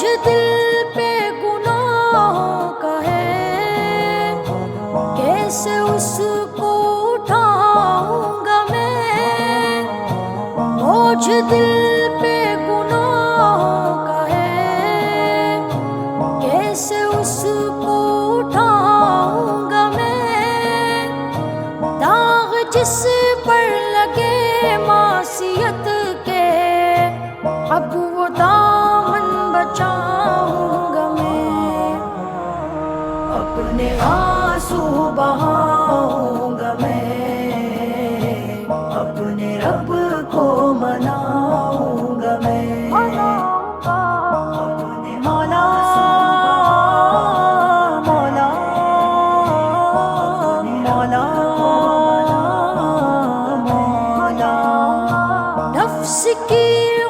بوجھ دل پہ گناہوں کا ہے، کیسے اس کو اٹھاؤں گا میں؟ بوجھ دل پہ گناہوں کا ہے، کیسے اس کو اٹھاؤں گا میں؟ داغ جس پر لگے معصیت کے، اب وہ دامن بچاؤں گا میں، اپنے آنسو بہاؤں گا میں، اپنے رب کو مناؤں گا میں، اپنے مولا مولا مولا مولا۔ نفس کی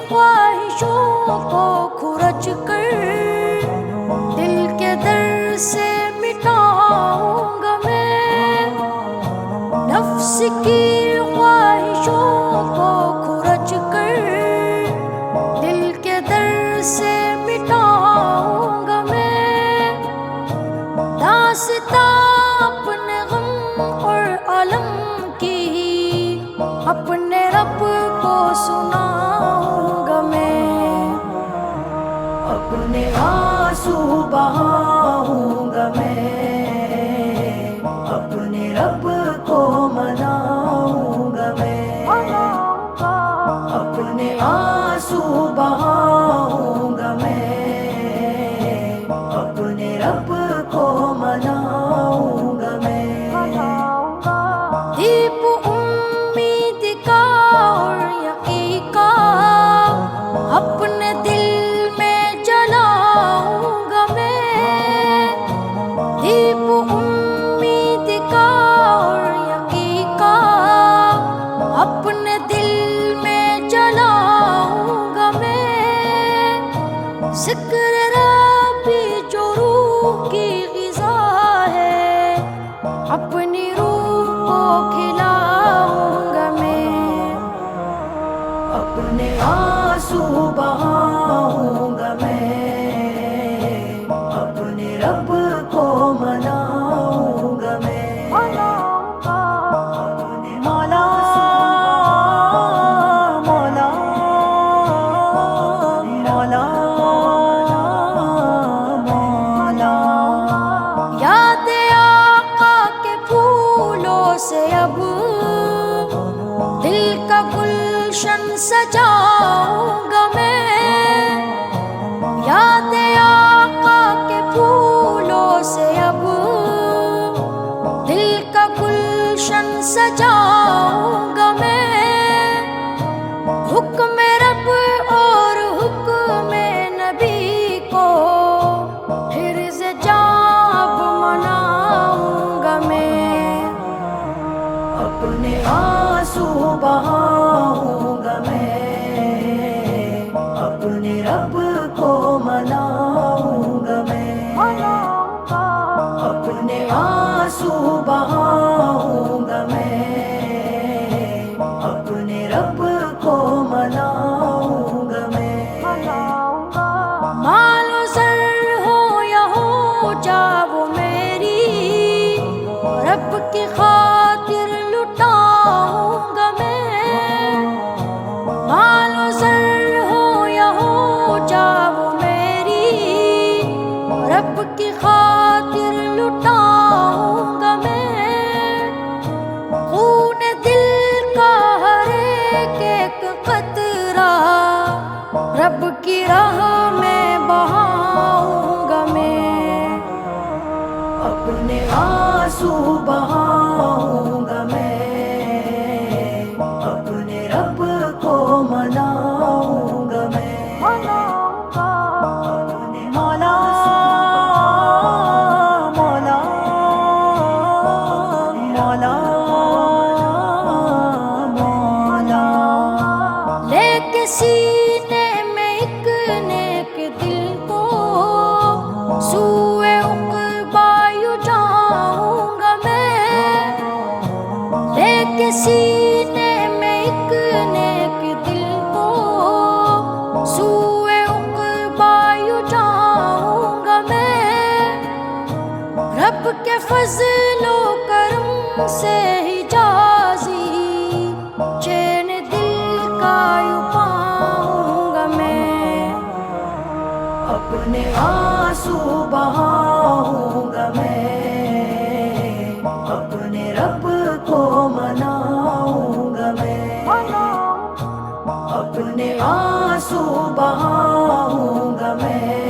خواہشوں کو کھرچ کر دل کے در سے مٹاؤں گا میں، نفس کی خواہشوں کو کھرچ کر دل کے در سے مٹاؤں گا میں، داستاں اپنے غم اور الم کی اپنے رب کو سناؤں گا میں، اپنے آنسو بہاؤں گا میں، اپنے رب کو مناؤں گا میں، اپنے آنسو بہاؤں گا میں، اپنے رب کو مناؤں گا میں۔ دیپ امید کا اور یقین کا اپنے دل میں جلاؤں گا میں، دیپ امید کا اور یقین کا اپنے دل میں جلاؤں گا میں، ذکر ربی جو روح کی غذا ہے اپنی روح کو کھلاؤں گا میں، اپنے آنسو بہاؤں گا میں، اپنے رب کو مناؤں گا میں، اپنے مولا مولا مولا مولا۔ یاد آقا کے پھولوں سے اب دل کا گلشن سجاؤں گا میں، یاد آقا کے پھولوں سے اب دل کا گلشن سجاؤں گا میں، حکم رب اور حکم نبی کو حرز جاب مناؤں گا میں، اپنے آنسو بہاؤں گا میں، اپنے رب کو مناؤں گا میں، اپنے آنسو بہاؤں گا میں، اپنے رب کو مناؤں گا میں۔ مال و زر ہو یا ہو جا وہ میری، رب کی خاطر لٹاؤں گا میں، مال و زر ہو یا ہو جا وہ میری، رب کی خاطر لٹاؤں گا میں، خون دل کا ہر ایک قطرہ رب کی راہ میں بہاؤں گا میں، اپنے آنسو بہاؤں گا میں، اپنے رب کو مناؤں گا میں، اپنے مولا مولا مولا مولا۔ لے کے سینے میں ایک نیک دل کو سوئے عقبا یوں جاؤں گا میں، رب کے فضل و کرم سے ہی جازی چین دل کا یوں پاؤں گا میں، اپنے آنسو بہاؤں گا میں، اپنے رب کو مناؤں گا میں، اپنے آنسو بہاؤں گا میں،